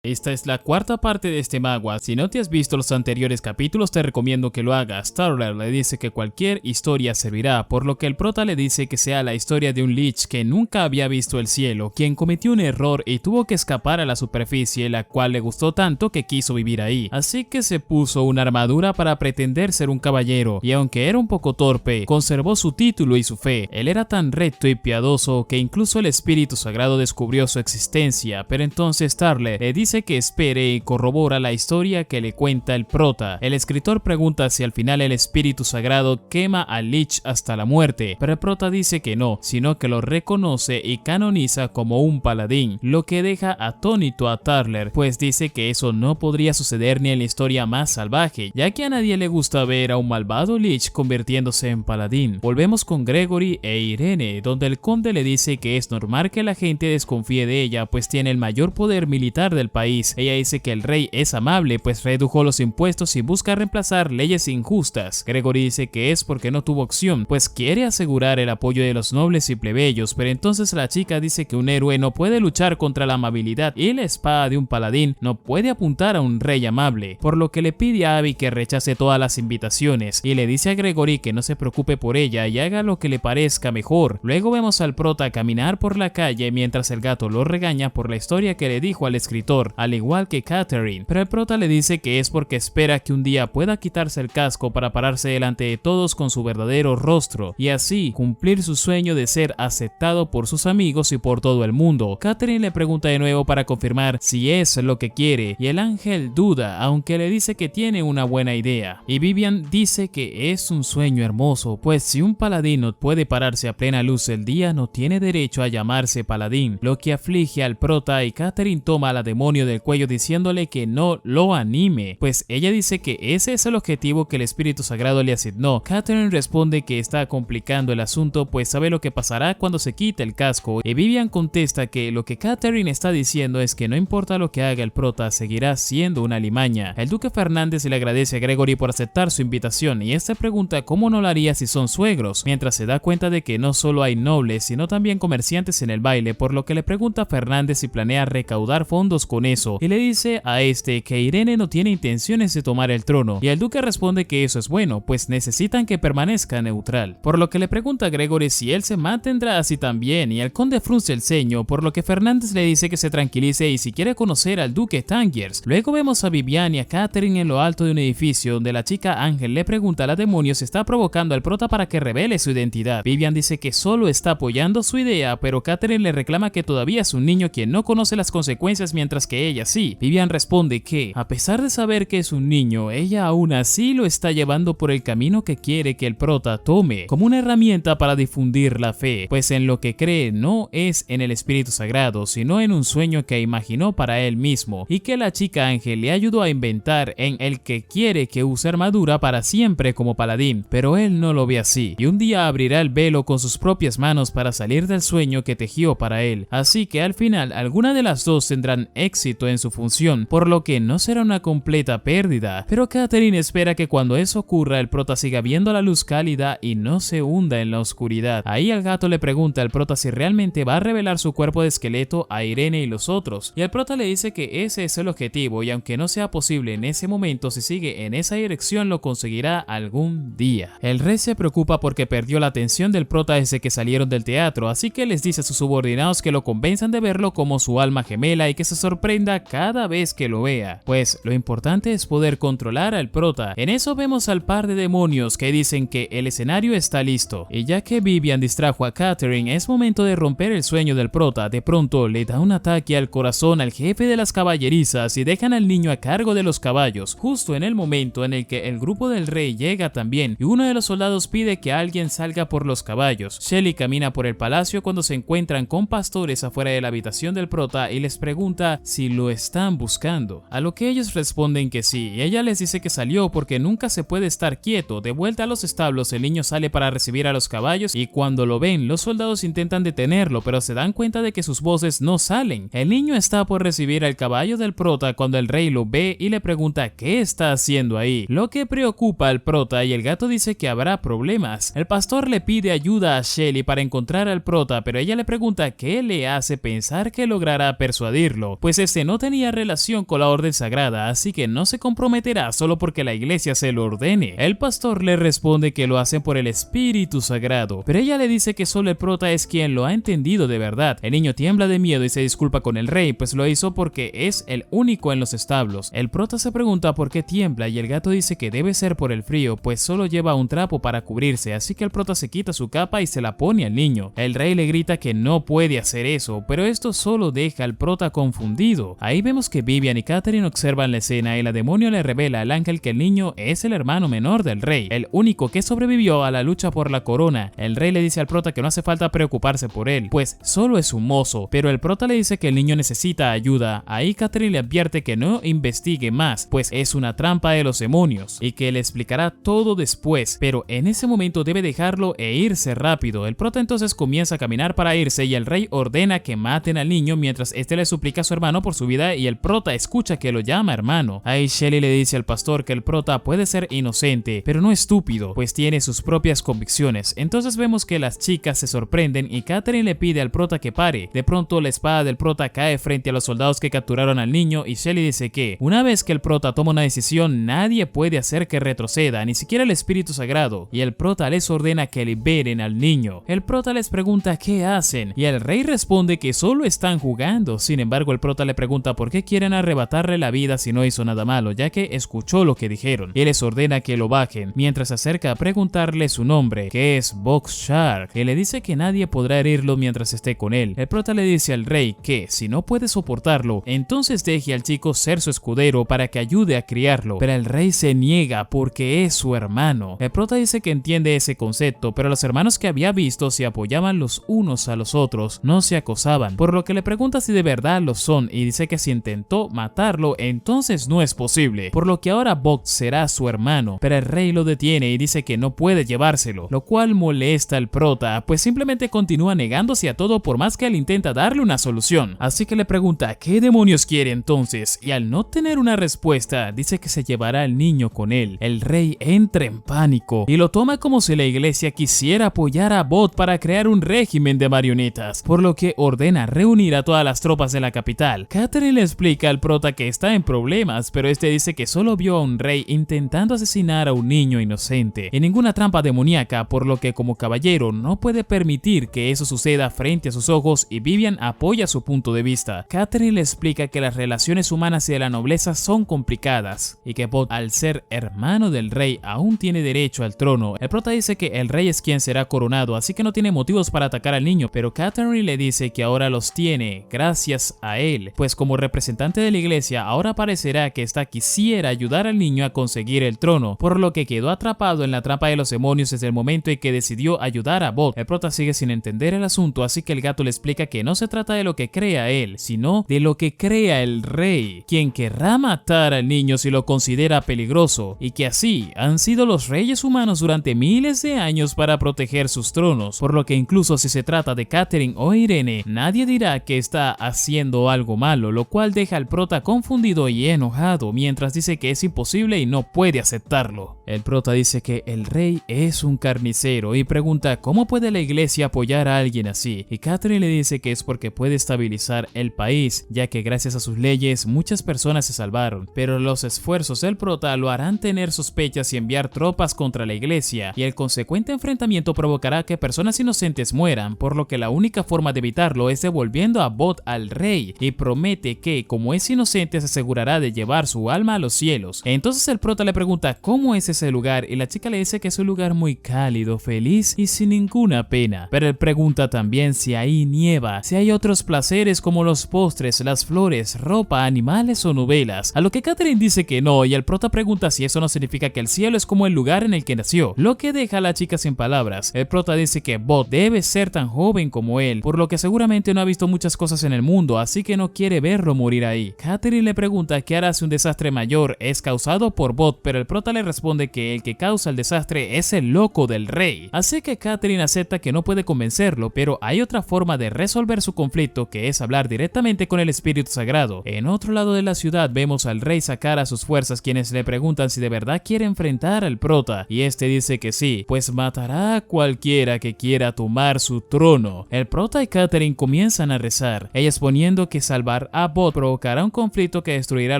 Esta es la cuarta parte de este manga. Si no te has visto los anteriores capítulos, te recomiendo que lo hagas. Starler le dice que cualquier historia servirá, por lo que el prota le dice que sea la historia de un Lich que nunca había visto el cielo, quien cometió un error y tuvo que escapar a la superficie, la cual le gustó tanto que quiso vivir ahí. Así que se puso una armadura para pretender ser un caballero, y aunque era un poco torpe, conservó su título y su fe. Él era tan recto y piadoso que incluso el espíritu sagrado descubrió su existencia, pero entonces Starler le dice que espere y corrobora la historia que le cuenta el prota. El escritor pregunta si al final el espíritu sagrado quema al Lich hasta la muerte, pero el prota dice que no, sino que lo reconoce y canoniza como un paladín, lo que deja atónito a Starler, pues dice que eso no podría suceder ni en la historia más salvaje, ya que a nadie le gusta ver a un malvado Lich convirtiéndose en paladín. Volvemos con Gregory e Irene, donde el conde le dice que es normal que la gente desconfíe de ella, pues tiene el mayor poder militar del país. Ella dice que el rey es amable, pues redujo los impuestos y busca reemplazar leyes injustas. Gregory dice que es porque no tuvo opción, pues quiere asegurar el apoyo de los nobles y plebeyos, pero entonces la chica dice que un héroe no puede luchar contra la amabilidad y la espada de un paladín no puede apuntar a un rey amable, por lo que le pide a Abby que rechace todas las invitaciones y le dice a Gregory que no se preocupe por ella y haga lo que le parezca mejor. Luego vemos al prota caminar por la calle mientras el gato lo regaña por la historia que le dijo al escritor, al igual que Catherine, pero el prota le dice que es porque espera que un día pueda quitarse el casco para pararse delante de todos con su verdadero rostro y así cumplir su sueño de ser aceptado por sus amigos y por todo el mundo. Catherine le pregunta de nuevo para confirmar si es lo que quiere y el ángel duda, aunque le dice que tiene una buena idea, y Vivian dice que es un sueño hermoso, pues si un paladín no puede pararse a plena luz del día no tiene derecho a llamarse paladín, lo que aflige al prota, y Catherine toma a la demonio del cuello diciéndole que no lo anime, pues ella dice que ese es el objetivo que el espíritu sagrado le asignó. Catherine responde que está complicando el asunto, pues sabe lo que pasará cuando se quite el casco, y Vivian contesta que lo que Catherine está diciendo es que no importa lo que haga el prota, seguirá siendo una alimaña. El duque Fernández le agradece a Gregory por aceptar su invitación y este pregunta cómo no lo haría si son suegros, mientras se da cuenta de que no solo hay nobles sino también comerciantes en el baile, por lo que le pregunta a Fernández si planea recaudar fondos con eso y le dice a este que Irene no tiene intenciones de tomar el trono, y el duque responde que eso es bueno, pues necesitan que permanezca neutral, por lo que le pregunta a Gregory si él se mantendrá así también, y el conde frunce el ceño, por lo que Fernández le dice que se tranquilice y si quiere conocer al duque Tangiers. Luego vemos a Vivian y a Catherine en lo alto de un edificio donde la chica Ángel le pregunta a la demonio si está provocando al prota para que revele su identidad. Vivian dice que solo está apoyando su idea, pero Catherine le reclama que todavía es un niño quien no conoce las consecuencias mientras que ella sí. Vivian responde que, a pesar de saber que es un niño, ella aún así lo está llevando por el camino que quiere que el prota tome, como una herramienta para difundir la fe, pues en lo que cree no es en el espíritu sagrado, sino en un sueño que imaginó para él mismo, y que la chica Ángel le ayudó a inventar, en el que quiere que use armadura para siempre como paladín, pero él no lo ve así, y un día abrirá el velo con sus propias manos para salir del sueño que tejió para él, así que al final alguna de las dos tendrán éxito en su función, por lo que no será una completa pérdida, pero Catherine espera que cuando eso ocurra el prota siga viendo la luz cálida y no se hunda en la oscuridad. Ahí el gato le pregunta al prota si realmente va a revelar su cuerpo de esqueleto a Irene y los otros, y el prota le dice que ese es el objetivo y aunque no sea posible en ese momento, si sigue en esa dirección lo conseguirá algún día. El rey se preocupa porque perdió la atención del prota desde que salieron del teatro, así que les dice a sus subordinados que lo convenzan de verlo como su alma gemela y que se sorprenda cada vez que lo vea, pues lo importante es poder controlar al prota. En eso vemos al par de demonios que dicen que el escenario está listo, y ya que Vivian distrajo a Catherine, es momento de romper el sueño del prota. De pronto le da un ataque al corazón al jefe de las caballerizas y dejan al niño a cargo de los caballos, justo en el momento en el que el grupo del rey llega también, y uno de los soldados pide que alguien salga por los caballos. Shelly camina por el palacio cuando se encuentran con pastores afuera de la habitación del prota y les pregunta si lo están buscando, a lo que ellos responden que sí, y ella les dice que salió porque nunca se puede estar quieto. De vuelta a los establos, el niño sale para recibir a los caballos y cuando lo ven, los soldados intentan detenerlo, pero se dan cuenta de que sus voces no salen. El niño está por recibir al caballo del prota cuando el rey lo ve y le pregunta qué está haciendo ahí, lo que preocupa al prota, y el gato dice que habrá problemas. El pastor le pide ayuda a Shelly para encontrar al prota, pero ella le pregunta qué le hace pensar que logrará persuadirlo, pues dice no tenía relación con la orden sagrada, así que no se comprometerá solo porque la iglesia se lo ordene. El pastor le responde que lo hacen por el espíritu sagrado, pero ella le dice que solo el prota es quien lo ha entendido de verdad. El niño tiembla de miedo y se disculpa con el rey, pues lo hizo porque es el único en los establos. El prota se pregunta por qué tiembla y el gato dice que debe ser por el frío, pues solo lleva un trapo para cubrirse, así que el prota se quita su capa y se la pone al niño. El rey le grita que no puede hacer eso, pero esto solo deja al prota confundido. Ahí vemos que Vivian y Catherine observan la escena y la demonio le revela al ángel que el niño es el hermano menor del rey, el único que sobrevivió a la lucha por la corona. El rey le dice al prota que no hace falta preocuparse por él, pues solo es un mozo, pero el prota le dice que el niño necesita ayuda. Ahí Catherine le advierte que no investigue más, pues es una trampa de los demonios y que le explicará todo después, pero en ese momento debe dejarlo e irse rápido. El prota entonces comienza a caminar para irse y el rey ordena que maten al niño mientras este le suplica a su hermano por su vida y el prota escucha que lo llama hermano. Ahí Shelly le dice al pastor que el prota puede ser inocente, pero no estúpido, pues tiene sus propias convicciones. Entonces vemos que las chicas se sorprenden y Catherine le pide al prota que pare. De pronto la espada del prota cae frente a los soldados que capturaron al niño y Shelly dice que una vez que el prota toma una decisión nadie puede hacer que retroceda, ni siquiera el espíritu sagrado, y el prota les ordena que liberen al niño. El prota les pregunta qué hacen y el rey responde que solo están jugando. Sin embargo, el prota le pregunta por qué quieren arrebatarle la vida si no hizo nada malo, ya que escuchó lo que dijeron, y les ordena que lo bajen, mientras se acerca a preguntarle su nombre, que es Box Shark, y le dice que nadie podrá herirlo mientras esté con él. El prota le dice al rey que si no puede soportarlo, entonces deje al chico ser su escudero para que ayude a criarlo, pero el rey se niega porque es su hermano. El prota dice que entiende ese concepto, pero los hermanos que había visto se apoyaban los unos a los otros, no se acosaban, por lo que le pregunta si de verdad lo son y dice que si intentó matarlo entonces no es posible, por lo que ahora Box será su hermano, pero el rey lo detiene y dice que no puede llevárselo, lo cual molesta al prota, pues simplemente continúa negándose a todo por más que él intenta darle una solución. Así que le pregunta qué demonios quiere entonces, y al no tener una respuesta dice que se llevará al niño con él. El rey entra en pánico y lo toma como si la iglesia quisiera apoyar a Bot para crear un régimen de marionetas, por lo que ordena reunir a todas las tropas de la capital. Catherine le explica al prota que está en problemas, pero este dice que solo vio a un rey intentando asesinar a un niño inocente y ninguna trampa demoníaca, por lo que como caballero no puede permitir que eso suceda frente a sus ojos, y Vivian apoya su punto de vista. Catherine le explica que las relaciones humanas y de la nobleza son complicadas y que Bot, al ser hermano del rey, aún tiene derecho al trono. El prota dice que el rey es quien será coronado, así que no tiene motivos para atacar al niño, pero Catherine le dice que ahora los tiene gracias a él, pues como representante de la iglesia ahora parecerá que esta quisiera ayudar al niño a conseguir el trono, por lo que quedó atrapado en la trampa de los demonios desde el momento en que decidió ayudar a Bot. El prota sigue sin entender el asunto, así que el gato le explica que no se trata de lo que crea él, sino de lo que crea el rey, quien querrá matar al niño si lo considera peligroso, y que así han sido los reyes humanos durante miles de años para proteger sus tronos, por lo que incluso si se trata de Catherine o Irene, nadie dirá que está haciendo algo malo, lo cual deja al prota confundido y enojado, mientras dice que es imposible y no puede aceptarlo. El prota dice que el rey es un carnicero y pregunta cómo puede la iglesia apoyar a alguien así, y Catherine le dice que es porque puede estabilizar el país, ya que gracias a sus leyes muchas personas se salvaron, pero los esfuerzos del prota lo harán tener sospechas y enviar tropas contra la iglesia, y el consecuente enfrentamiento provocará que personas inocentes mueran, por lo que la única forma de evitarlo es devolviendo a Bot al rey, y promete que como es inocente se asegurará de llevar su alma a los cielos. Entonces el prota le pregunta cómo es ese lugar y la chica le dice que es un lugar muy cálido, feliz y sin ninguna pena, pero él pregunta también si ahí nieva, si hay otros placeres como los postres, las flores, ropa, animales o novelas, a lo que Catherine dice que no, y el prota pregunta si eso no significa que el cielo es como el lugar en el que nació, lo que deja a la chica sin palabras. El prota dice que Bot debe ser tan joven como él, por lo que seguramente no ha visto muchas cosas en el mundo, así que no quiere verlo morir ahí. Catherine le pregunta qué hará si un desastre mayor es causado por Bot, pero el prota le responde que el que causa el desastre es el loco del rey, así que Catherine acepta que no puede convencerlo, pero hay otra forma de resolver su conflicto, que es hablar directamente con el espíritu sagrado. En otro lado de la ciudad vemos al rey sacar a sus fuerzas, quienes le preguntan si de verdad quiere enfrentar al prota, y este dice que sí, pues matará a cualquiera que quiera tomar su trono. El prota y Catherine comienzan a rezar, ella exponiendo que salvará salvar a Bot provocará un conflicto que destruirá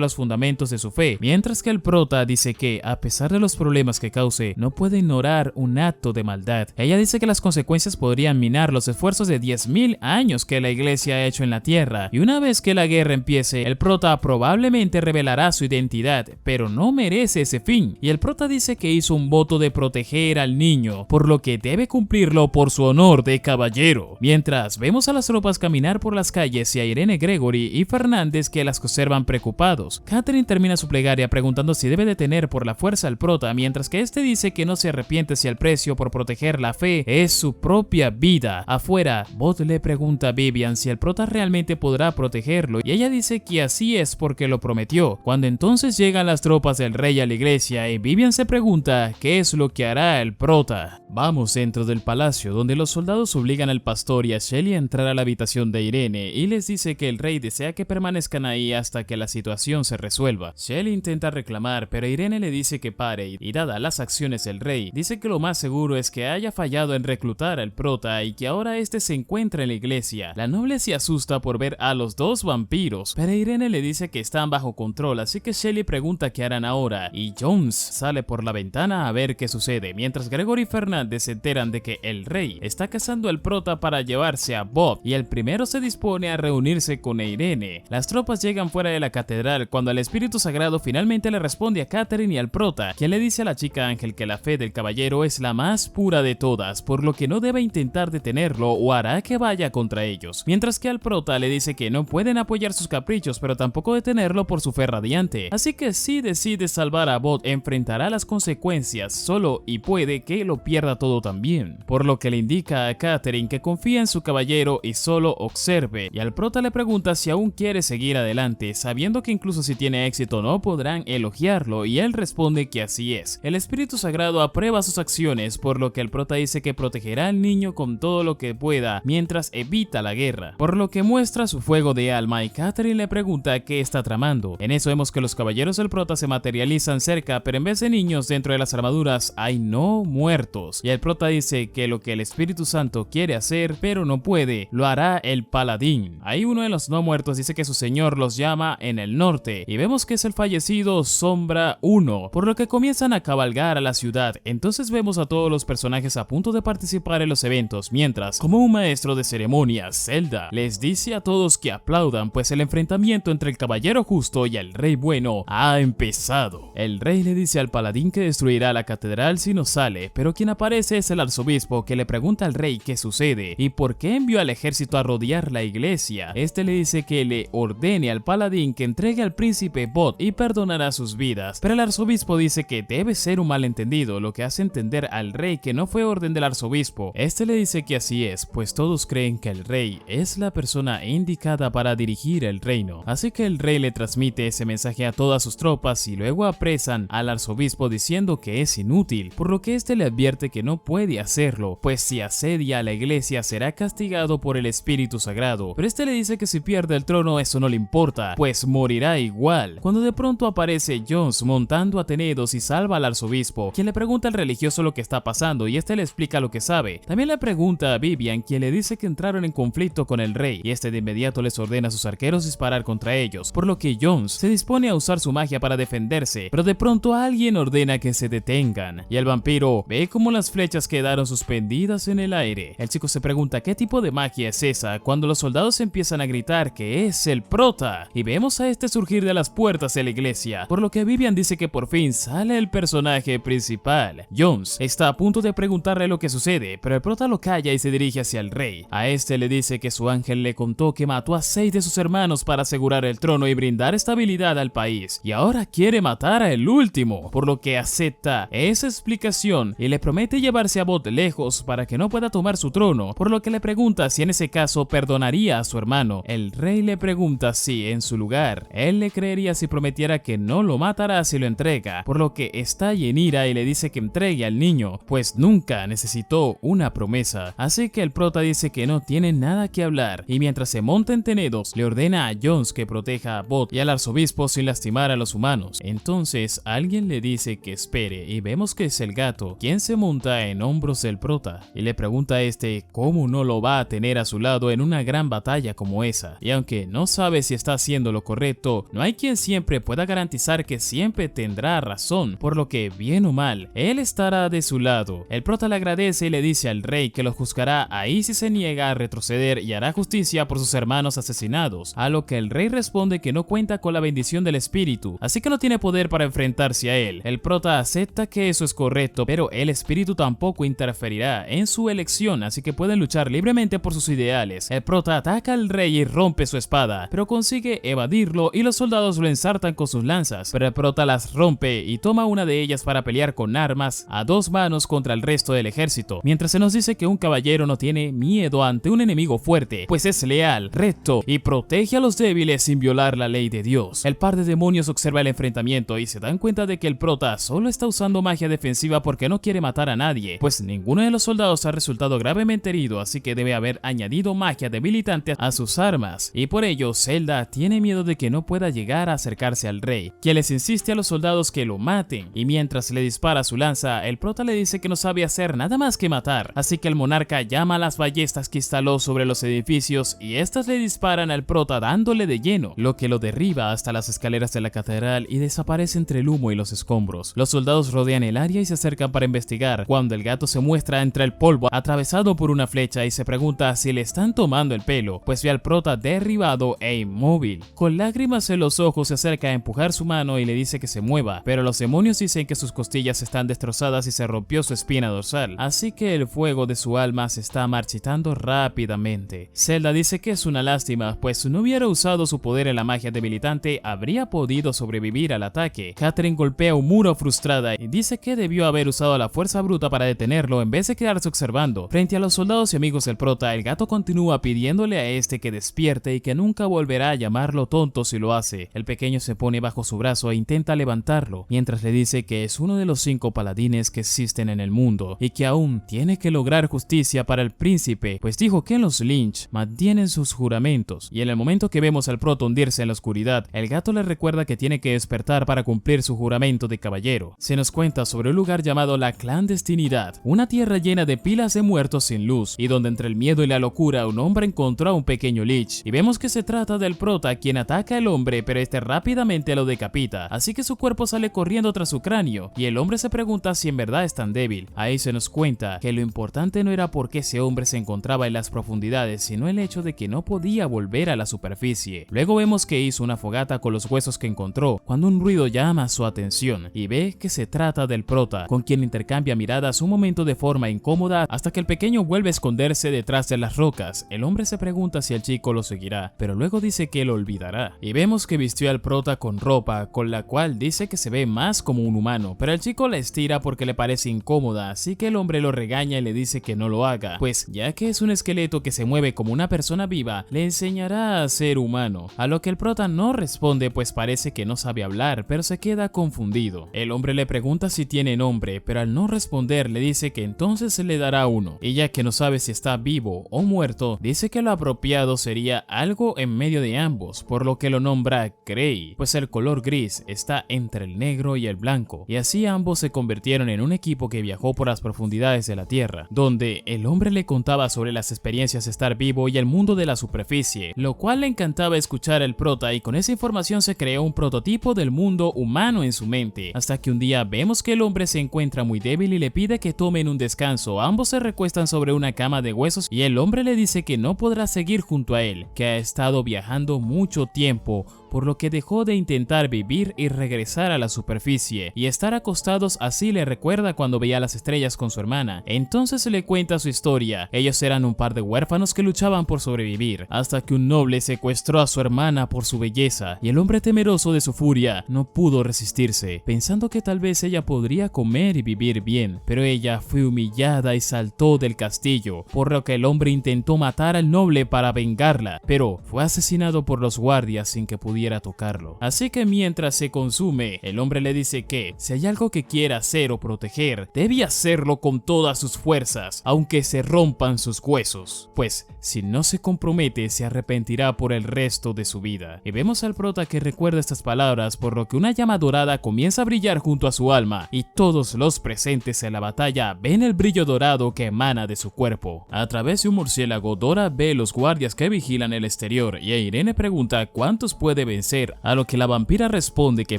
los fundamentos de su fe, mientras que el prota dice que, a pesar de los problemas que cause, no puede ignorar un acto de maldad. Ella dice que las consecuencias podrían minar los esfuerzos de 10.000 años que la iglesia ha hecho en la tierra, y una vez que la guerra empiece, el prota probablemente revelará su identidad, pero no merece ese fin, y el prota dice que hizo un voto de proteger al niño, por lo que debe cumplirlo por su honor de caballero. Mientras vemos a las tropas caminar por las calles y a Irene, Gregory y Fernández que las observan preocupados. Catherine termina su plegaria preguntando si debe detener por la fuerza al prota, mientras que este dice que no se arrepiente si el precio por proteger la fe es su propia vida. Afuera, Bot le pregunta a Vivian si el prota realmente podrá protegerlo, y ella dice que así es porque lo prometió. Cuando entonces llegan las tropas del rey a la iglesia y Vivian se pregunta qué es lo que hará el prota. Vamos dentro del palacio, donde los soldados obligan al pastor y a Shelly a entrar a la habitación de Irene y les dice que el rey desea que permanezcan ahí hasta que la situación se resuelva. Shelly intenta reclamar, pero Irene le dice que pare, y dada las acciones del rey, dice que lo más seguro es que haya fallado en reclutar al prota y que ahora este se encuentra en la iglesia. La noble se asusta por ver a los dos vampiros, pero Irene le dice que están bajo control, así que Shelly pregunta qué harán ahora, y Jones sale por la ventana a ver qué sucede, mientras Gregory y Fernández se enteran de que el rey está cazando al prota para llevarse a Bob, y el primero se dispone a reunirse con Irene. Las tropas llegan fuera de la catedral cuando el espíritu sagrado finalmente le responde a Catherine y al prota, quien le dice a la chica ángel que la fe del caballero es la más pura de todas, por lo que no debe intentar detenerlo o hará que vaya contra ellos, mientras que al prota le dice que no pueden apoyar sus caprichos pero tampoco detenerlo por su fe radiante, así que si decide salvar a Bot enfrentará las consecuencias solo y puede que lo pierda todo también, por lo que le indica a Catherine que confía en su caballero y solo observe, y al prota le pregunta si aún quiere seguir adelante, sabiendo que incluso si tiene éxito no podrán elogiarlo, y él responde que así es. El espíritu sagrado aprueba sus acciones, por lo que el prota dice que protegerá al niño con todo lo que pueda mientras evita la guerra, por lo que muestra su fuego de alma, y Catherine le pregunta qué está tramando. En eso vemos que los caballeros del prota se materializan cerca, pero en vez de niños dentro de las armaduras hay no muertos, y el prota dice que lo que el Espíritu Santo quiere hacer pero no puede, lo hará el paladín. Ahí uno de los no muertos dice que su señor los llama en el norte, y vemos que es el fallecido Sombra 1, por lo que comienzan a cabalgar a la ciudad. Entonces vemos a todos los personajes a punto de participar en los eventos, mientras, como un maestro de ceremonias, Zelda les dice a todos que aplaudan, pues el enfrentamiento entre el caballero justo y el rey bueno ha empezado. El rey le dice al paladín que destruirá la catedral si no sale, pero quien aparece es el arzobispo, que le pregunta al rey qué sucede y por qué envió al ejército a rodear la iglesia. Este le dice que le ordene al paladín que entregue al príncipe Bot y perdonará sus vidas, pero el arzobispo dice que debe ser un malentendido, lo que hace entender al rey que no fue orden del arzobispo. Este le dice que así es, pues todos creen que el rey es la persona indicada para dirigir el reino, así que el rey le transmite ese mensaje a todas sus tropas y luego apresan al arzobispo diciendo que es inútil, por lo que este le advierte que no puede hacerlo, pues si asedia a la iglesia será castigado por el espíritu sagrado, pero este le dice que si pierde el trono eso no le importa, pues morirá igual, cuando de pronto aparece Jones montando a Tenedos y salva al arzobispo, quien le pregunta al religioso lo que está pasando y este le explica lo que sabe. También le pregunta a Vivian, quien le dice que entraron en conflicto con el rey, y este de inmediato les ordena a sus arqueros disparar contra ellos, por lo que Jones se dispone a usar su magia para defenderse, pero de pronto alguien ordena que se detengan, y el vampiro ve como las flechas quedaron suspendidas en el aire. El chico se pregunta qué tipo de magia es esa, cuando los soldados empiezan a gritar que es el prota, y vemos a este surgir de las puertas de la iglesia, por lo que Vivian dice que por fin sale el personaje principal. Jones está a punto de preguntarle lo que sucede, pero el prota lo calla y se dirige hacia el rey. A este le dice que su ángel le contó que mató a 6 de sus hermanos para asegurar el trono y brindar estabilidad al país, y ahora quiere matar a el último, por lo que acepta esa explicación y le promete llevarse a Bot lejos para que no pueda tomar su trono, por lo que le pregunta si en ese caso perdonaría a su hermano. El rey le pregunta si en su lugar él le creería si prometiera que no lo matará si lo entrega, por lo que estalla en ira y le dice que entregue al niño, pues nunca necesitó una promesa. Así que el prota dice que no tiene nada que hablar, y mientras se monta en Tenedos le ordena a Jones que proteja a Bot y al arzobispo sin lastimar a los humanos. Entonces alguien le dice que espere y vemos que es el gato quien se monta en hombros del prota y le pregunta a este cómo no lo va a tener a su lado en una gran batalla como esa. Y aunque aunque no sabe si está haciendo lo correcto, no hay quien siempre pueda garantizar que siempre tendrá razón, por lo que, bien o mal, él estará de su lado. El prota le agradece y le dice al rey que lo juzgará ahí si se niega a retroceder y hará justicia por sus hermanos asesinados, a lo que el rey responde que no cuenta con la bendición del espíritu, así que no tiene poder para enfrentarse a él. El prota acepta que eso es correcto, pero el espíritu tampoco interferirá en su elección, así que pueden luchar libremente por sus ideales. El prota ataca al rey y rompe su espada, pero consigue evadirlo y los soldados lo ensartan con sus lanzas, pero el prota las rompe y toma una de ellas para pelear con armas a dos manos contra el resto del ejército, mientras se nos dice que un caballero no tiene miedo ante un enemigo fuerte, pues es leal, recto y protege a los débiles sin violar la ley de Dios. El par de demonios observa el enfrentamiento y se dan cuenta de que el prota solo está usando magia defensiva porque no quiere matar a nadie, pues ninguno de los soldados ha resultado gravemente herido, así que debe haber añadido magia debilitante a sus armas, y por ello Zelda tiene miedo de que no pueda llegar a acercarse al rey, quien les insiste a los soldados que lo maten, y mientras le dispara su lanza, el prota le dice que no sabe hacer nada más que matar, así que el monarca llama a las ballestas que instaló sobre los edificios y estas le disparan al prota dándole de lleno, lo que lo derriba hasta las escaleras de la catedral y desaparece entre el humo y los escombros. Los soldados rodean el área y se acercan para investigar, cuando el gato se muestra entre el polvo atravesado por una flecha y se pregunta si le están tomando el pelo, pues ve al prota derribado e inmóvil. Con lágrimas en los ojos se acerca a empujar su mano y le dice que se mueva, pero los demonios dicen que sus costillas están destrozadas y se rompió su espina dorsal, así que el fuego de su alma se está marchitando rápidamente. Zelda dice que es una lástima, pues si no hubiera usado su poder en la magia debilitante habría podido sobrevivir al ataque. Catherine golpea un muro frustrada y dice que debió haber usado la fuerza bruta para detenerlo en vez de quedarse observando. Frente a los soldados y amigos del prota, el gato continúa pidiéndole a este que despierte y que nunca volverá a llamarlo tonto si lo hace. El pequeño se pone bajo su brazo e intenta levantarlo, mientras le dice que es uno de los 5 paladines que existen en el mundo y que aún tiene que lograr justicia para el príncipe, pues dijo que los Lynch mantienen sus juramentos. Y en el momento que vemos al prota hundirse en la oscuridad, el gato le recuerda que tiene que despertar para cumplir su juramento de caballero. Se nos cuenta sobre un lugar llamado la clandestinidad, una tierra llena de pilas de muertos sin luz, y donde entre el miedo y la locura un hombre encontró a un pequeño Lich, y vemos que se trata del prota quien ataca al hombre, pero este rápidamente lo decapita, así que su cuerpo sale corriendo tras su cráneo, y el hombre se pregunta si en verdad es tan débil. Ahí se nos cuenta que lo importante no era por qué ese hombre se encontraba en las profundidades, sino el hecho de que no podía volver a la superficie. Luego vemos que hizo una fogata con los huesos que encontró, cuando un ruido llama su atención, y ve que se trata del prota, con quien intercambia miradas un momento de forma incómoda hasta que el pequeño vuelve a esconderse detrás de las rocas. El hombre se pregunta si el chico lo seguirá, pero luego dice que lo olvidará, y vemos que vistió al prota con ropa, con la cual dice que se ve más como un humano, pero el chico la estira porque le parece incómoda, así que el hombre lo regaña y le dice que no lo haga, pues ya que es un esqueleto que se mueve como una persona viva, le enseñará a ser humano, a lo que el prota no responde pues parece que no sabe hablar, pero se queda confundido. El hombre le pregunta si tiene nombre, pero al no responder le dice que entonces se le dará uno, y ya que no sabe si está vivo o muerto, dice que lo apropiado sería algo en medio de ambos, por lo que lo nombra Grey, pues el color gris está entre el negro y el blanco, y así ambos se convirtieron en un equipo que viajó por las profundidades de la tierra, donde el hombre le contaba sobre las experiencias de estar vivo y el mundo de la superficie, lo cual le encantaba escuchar al prota, y con esa información se creó un prototipo del mundo humano en su mente, hasta que un día vemos que el hombre se encuentra muy débil y le pide que tomen un descanso. Ambos se recuestan sobre una cama de huesos y el hombre le dice que no podrá seguir junto a él, que ha estado viajando mucho tiempo, por lo que dejó de intentar vivir y regresar a la superficie, y estar acostados así le recuerda cuando veía las estrellas con su hermana. Entonces le cuenta su historia. Ellos eran un par de huérfanos que luchaban por sobrevivir, hasta que un noble secuestró a su hermana por su belleza, y el hombre, temeroso de su furia, no pudo resistirse, pensando que tal vez ella podría comer y vivir bien, pero ella fue humillada y saltó del castillo, por lo que el hombre intentó matar al noble para vengarla, pero fue asesinado por los guardias sin que pudiera pudiera tocarlo. Así que mientras se consume, el hombre le dice que si hay algo que quiera hacer o proteger, debe hacerlo con todas sus fuerzas, aunque se rompan sus huesos, pues si no se compromete se arrepentirá por el resto de su vida. Y vemos al prota que recuerda estas palabras, por lo que una llama dorada comienza a brillar junto a su alma y todos los presentes en la batalla ven el brillo dorado que emana de su cuerpo. A través de un murciélago, Dora ve los guardias que vigilan el exterior y Irene pregunta cuántos puede vencer, a lo que la vampira responde que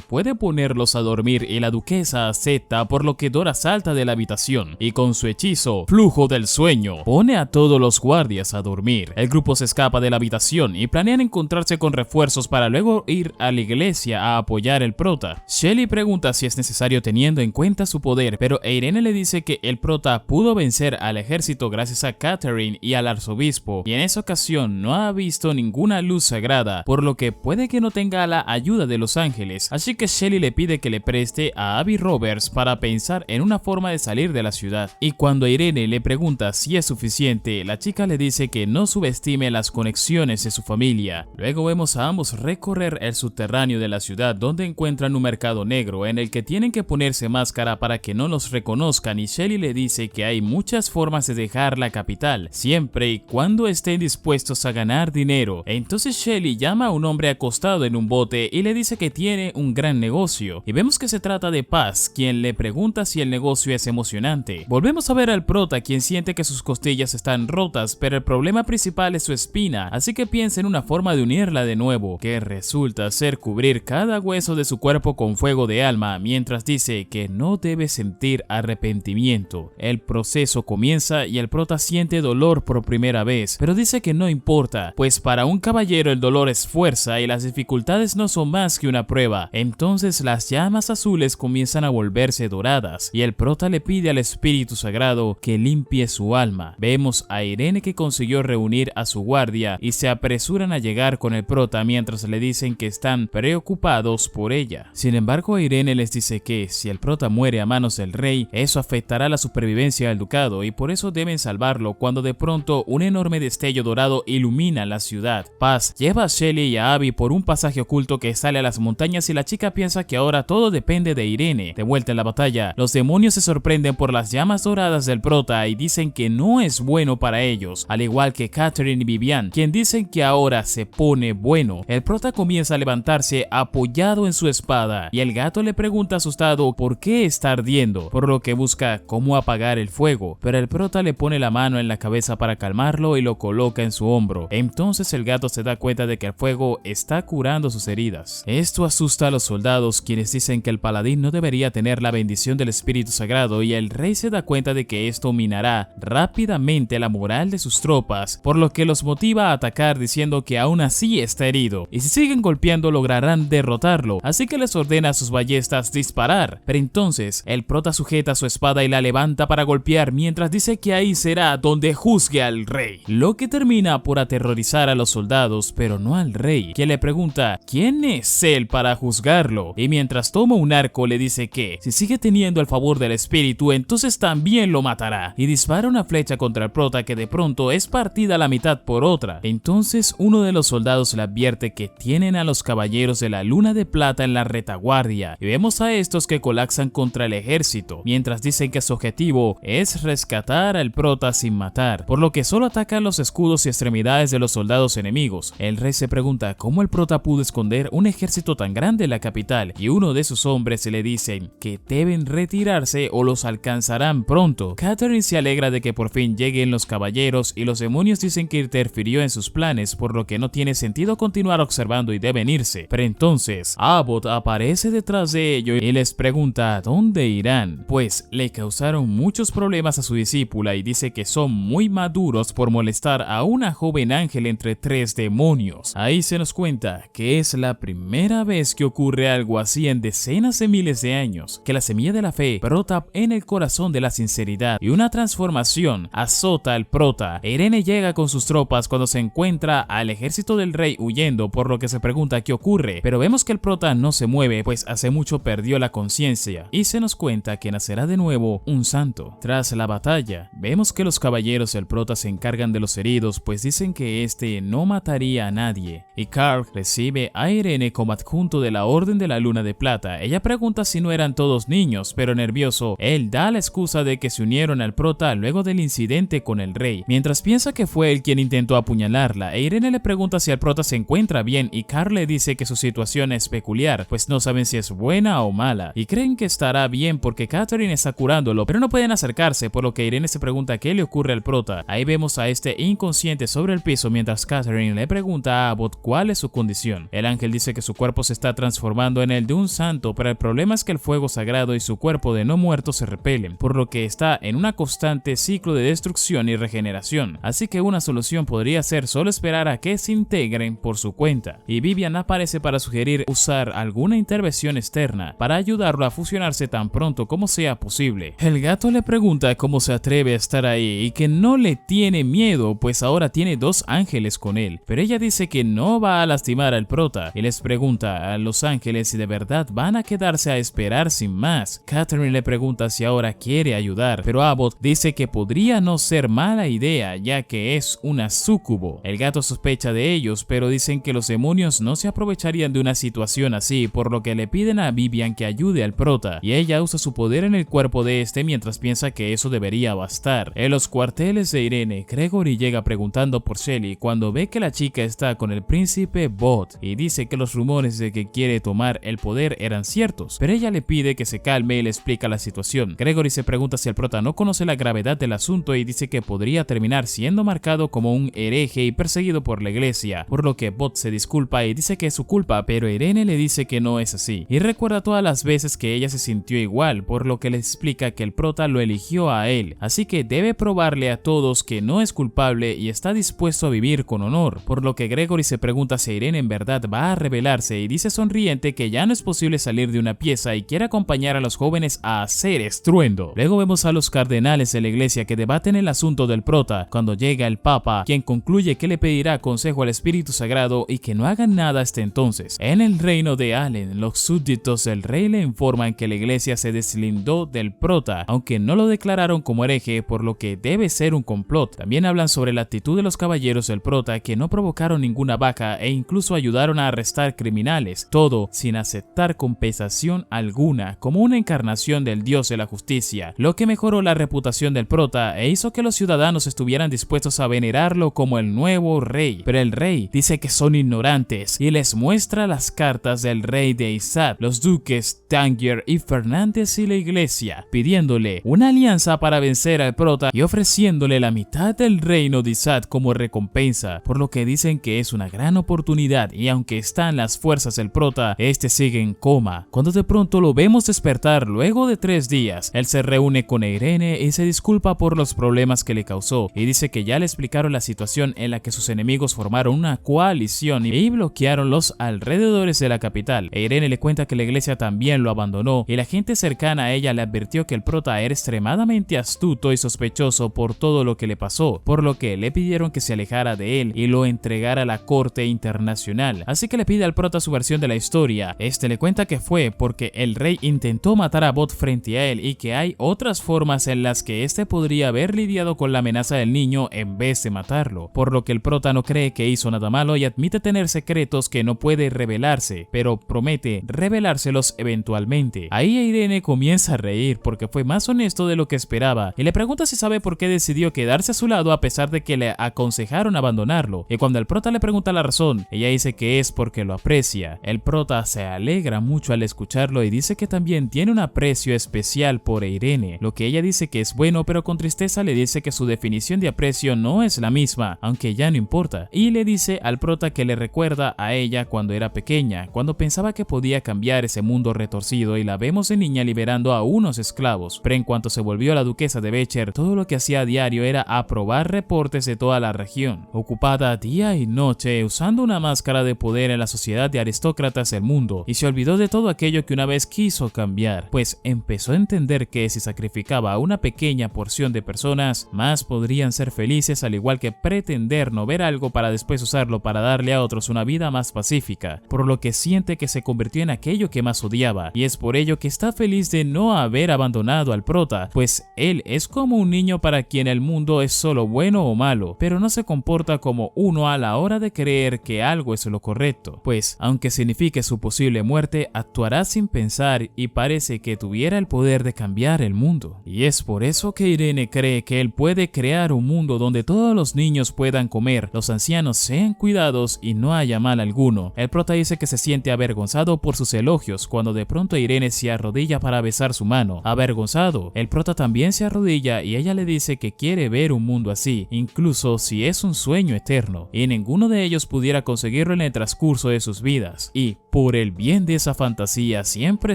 puede ponerlos a dormir y la duquesa acepta, por lo que Dora salta de la habitación y con su hechizo Flujo del Sueño pone a todos los guardias a dormir. El grupo se escapa de la habitación y planean encontrarse con refuerzos para luego ir a la iglesia a apoyar el prota. Shelly pregunta si es necesario teniendo en cuenta su poder, pero Irene le dice que el prota pudo vencer al ejército gracias a Catherine y al arzobispo, y en esa ocasión no ha visto ninguna luz sagrada, por lo que puede que no tenga la ayuda de los ángeles, así que Shelly le pide que le preste a Abby Roberts para pensar en una forma de salir de la ciudad. Y cuando Irene le pregunta si es suficiente, la chica le dice que no subestime las conexiones de su familia. Luego vemos a ambos recorrer el subterráneo de la ciudad, donde encuentran un mercado negro en el que tienen que ponerse máscara para que no los reconozcan, y Shelly le dice que hay muchas formas de dejar la capital, siempre y cuando estén dispuestos a ganar dinero. Entonces Shelly llama a un hombre acostado en un bote y le dice que tiene un gran negocio, y vemos que se trata de Paz, quien le pregunta si el negocio es emocionante. Volvemos a ver al prota, quien siente que sus costillas están rotas, pero el problema principal es su espina, así que piensa en una forma de unirla de nuevo, que resulta ser cubrir cada hueso de su cuerpo con fuego de alma, mientras dice que no debe sentir arrepentimiento. El proceso comienza y el prota siente dolor por primera vez, pero dice que no importa, pues para un caballero el dolor es fuerza y las dificultades no son más que una prueba. Entonces las llamas azules comienzan a volverse doradas y el prota le pide al espíritu sagrado que limpie su alma. Vemos a Irene que consiguió reunir a su guardia y se apresuran a llegar con el prota mientras le dicen que están preocupados por ella. Sin embargo, Irene les dice que si el prota muere a manos del rey, eso afectará la supervivencia del ducado y por eso deben salvarlo, cuando de pronto un enorme destello dorado ilumina la ciudad. Paz lleva a Shelly y a Abby por un pasaje oculto que sale a las montañas y la chica piensa que ahora todo depende de Irene. De vuelta en la batalla, los demonios se sorprenden por las llamas doradas del prota y dicen que no es bueno para ellos, al igual que Catherine y Vivian, quien dicen que ahora se pone bueno. El prota comienza a levantarse apoyado en su espada y el gato le pregunta asustado por qué está ardiendo, por lo que busca cómo apagar el fuego, pero el prota le pone la mano en la cabeza para calmarlo y lo coloca en su hombro. Entonces el gato se da cuenta de que el fuego está curando sus heridas. Esto asusta a los soldados, quienes dicen que el paladín no debería tener la bendición del espíritu sagrado, y el rey se da cuenta de que esto minará rápidamente la moral de sus tropas, por lo que los motiva a atacar diciendo que aún así está herido y si siguen golpeando lograrán derrotarlo, así que les ordena a sus ballestas disparar. Pero entonces el prota sujeta su espada y la levanta para golpear, mientras dice que ahí será donde juzgue al rey, lo que termina por aterrorizar a los soldados, pero no al rey, quien le pregunta quién es él para juzgarlo, y mientras toma un arco le dice que si sigue teniendo el favor del espíritu entonces también lo matará, y dispara una flecha contra el prota que de pronto es partida a la mitad por otra. Entonces uno de los soldados le advierte que tienen a los caballeros de la luna de plata en la retaguardia, y vemos a estos que colapsan contra el ejército, mientras dicen que su objetivo es rescatar al prota sin matar, por lo que solo atacan los escudos y extremidades de los soldados enemigos. El rey se pregunta cómo el prota pudo esconder un ejército tan grande en la capital, y uno de sus hombres le dicen que deben retirarse o los alcanzarán pronto. Catherine se alegra de que por fin lleguen los caballeros y los demonios dicen que interfirió en sus planes, por lo que no tiene sentido continuar observando y deben irse. Pero entonces Abbott aparece detrás de ellos y les pregunta dónde irán, pues le causaron muchos problemas a su discípula y dice que son muy maduros por molestar a una joven ángel entre 3 demonios. Ahí se nos cuenta que es la primera vez que ocurre algo así en decenas de miles de años, que la semilla de la fe brota en el corazón de la sinceridad y una transformación azota al prota. Irene llega con sus tropas cuando se encuentra al ejército del rey huyendo, por lo que se pregunta qué ocurre, pero vemos que el prota no se mueve, pues hace mucho perdió la conciencia, y se nos cuenta que nacerá de nuevo un santo. Tras la batalla, vemos que los caballeros del prota se encargan de los heridos, pues dicen que este no mataría a nadie, y Carl les recibe a Irene como adjunto de la Orden de la Luna de Plata. Ella pregunta si no eran todos niños, pero nervioso, él da la excusa de que se unieron al prota luego del incidente con el rey, mientras piensa que fue él quien intentó apuñalarla. Irene le pregunta si el prota se encuentra bien y Carl le dice que su situación es peculiar, pues no saben si es buena o mala, y creen que estará bien porque Catherine está curándolo, pero no pueden acercarse, por lo que Irene se pregunta qué le ocurre al prota. Ahí vemos a este inconsciente sobre el piso mientras Catherine le pregunta a Abbott cuál es su condición. El ángel dice que su cuerpo se está transformando en el de un santo, pero el problema es que el fuego sagrado y su cuerpo de no muerto se repelen, por lo que está en un constante ciclo de destrucción y regeneración. Así que una solución podría ser solo esperar a que se integren por su cuenta, y Vivian aparece para sugerir usar alguna intervención externa para ayudarlo a fusionarse tan pronto como sea posible. El gato le pregunta cómo se atreve a estar ahí y que no le tiene miedo, pues ahora tiene dos ángeles con él, pero ella dice que no va a lastimar al prota y les pregunta a los ángeles si de verdad van a quedarse a esperar sin más. Catherine le pregunta si ahora quiere ayudar, pero Abbott dice que podría no ser mala idea ya que es una súcubo. El gato sospecha de ellos, pero dicen que los demonios no se aprovecharían de una situación así, por lo que le piden a Vivian que ayude al prota, y ella usa su poder en el cuerpo de este mientras piensa que eso debería bastar. En los cuarteles de Irene, Gregory llega preguntando por Shelly cuando ve que la chica está con el príncipe Bot y dice que los rumores de que quiere tomar el poder eran ciertos, pero ella le pide que se calme y le explica la situación. Gregory se pregunta si el prota no conoce la gravedad del asunto y dice que podría terminar siendo marcado como un hereje y perseguido por la iglesia, por lo que Bot se disculpa y dice que es su culpa, pero Irene le dice que no es así y recuerda todas las veces que ella se sintió igual, por lo que le explica que el prota lo eligió a él, así que debe probarle a todos que no es culpable y está dispuesto a vivir con honor, por lo que Gregory se pregunta si Irene en verdad va a rebelarse y dice sonriente que ya no es posible salir de una pieza y quiere acompañar a los jóvenes a hacer estruendo. Luego vemos a los cardenales de la iglesia que debaten el asunto del prota cuando llega el papa, quien concluye que le pedirá consejo al Espíritu Sagrado y que no hagan nada hasta entonces. En el reino de Allen, los súbditos del rey le informan que la iglesia se deslindó del prota, aunque no lo declararon como hereje, por lo que debe ser un complot. También hablan sobre la actitud de los caballeros del prota, que no provocaron ninguna baja e incluso ayudaron a arrestar criminales, todo sin aceptar compensación alguna, como una encarnación del dios de la justicia, lo que mejoró la reputación del prota e hizo que los ciudadanos estuvieran dispuestos a venerarlo como el nuevo rey. Pero el rey dice que son ignorantes y les muestra las cartas del rey de Isad, los duques Tangier y Fernández y la iglesia, pidiéndole una alianza para vencer al prota y ofreciéndole la mitad del reino de Isad como recompensa, por lo que dicen que es una gran oportunidad, y aunque están las fuerzas del prota, este sigue en coma, cuando de pronto lo vemos despertar luego de 3 días. Él se reúne con Irene y se disculpa por los problemas que le causó y dice que ya le explicaron la situación en la que sus enemigos formaron una coalición y bloquearon los alrededores de la capital. Irene le cuenta que la iglesia también lo abandonó y la gente cercana a ella le advirtió que el prota era extremadamente astuto y sospechoso por todo lo que le pasó, por lo que le pidieron que se alejara de él y lo entregara a la corte internacional. Así que le pide al prota su versión de la historia. Este le cuenta que fue porque el rey intentó matar a Bot frente a él y que hay otras formas en las que este podría haber lidiado con la amenaza del niño en vez de matarlo, por lo que el prota no cree que hizo nada malo y admite tener secretos que no puede revelarse, pero promete revelárselos eventualmente. Ahí Irene comienza a reír porque fue más honesto de lo que esperaba y le pregunta si sabe por qué decidió quedarse a su lado a pesar de que le aconsejaron abandonarlo, y cuando el prota le pregunta la razón, ella dice que es porque lo aprecia. El prota se alegra mucho al escucharlo y dice que también tiene un aprecio especial por Irene, lo que ella dice que es bueno, pero con tristeza le dice que su definición de aprecio no es la misma, aunque ya no importa, y le dice al prota que le recuerda a ella cuando era pequeña, cuando pensaba que podía cambiar ese mundo retorcido, y la vemos de niña liberando a unos esclavos, pero en cuanto se volvió la duquesa de Becher, todo lo que hacía a diario era aprobar reportes de toda la región, ocupada día y noche usando una máscara de poder en la sociedad de aristócratas del mundo, y se olvidó de todo aquello que una vez quiso cambiar, pues empezó a entender que si sacrificaba a una pequeña porción de personas, más podrían ser felices, al igual que pretender no ver algo para después usarlo para darle a otros una vida más pacífica, por lo que siente que se convirtió en aquello que más odiaba, y es por ello que está feliz de no haber abandonado al prota, pues él es como un niño para quien el mundo es solo bueno o malo, pero no se comporta como uno a la hora de creer que algo es lo correcto, pues aunque signifique su posible muerte, actuará sin pensar y parece que tuviera el poder de cambiar el mundo. Y es por eso que Irene cree que él puede crear un mundo donde todos los niños puedan comer, los ancianos sean cuidados y no haya mal alguno. El prota dice que se siente avergonzado por sus elogios cuando de pronto Irene se arrodilla para besar su mano. Avergonzado, el prota también se arrodilla y ella le dice que quiere ver un mundo así, incluso si es un sueño eterno, y ninguno de ellos pudiera conseguirlo en el transcurso de sus vidas. Y por el bien de esa fantasía, siempre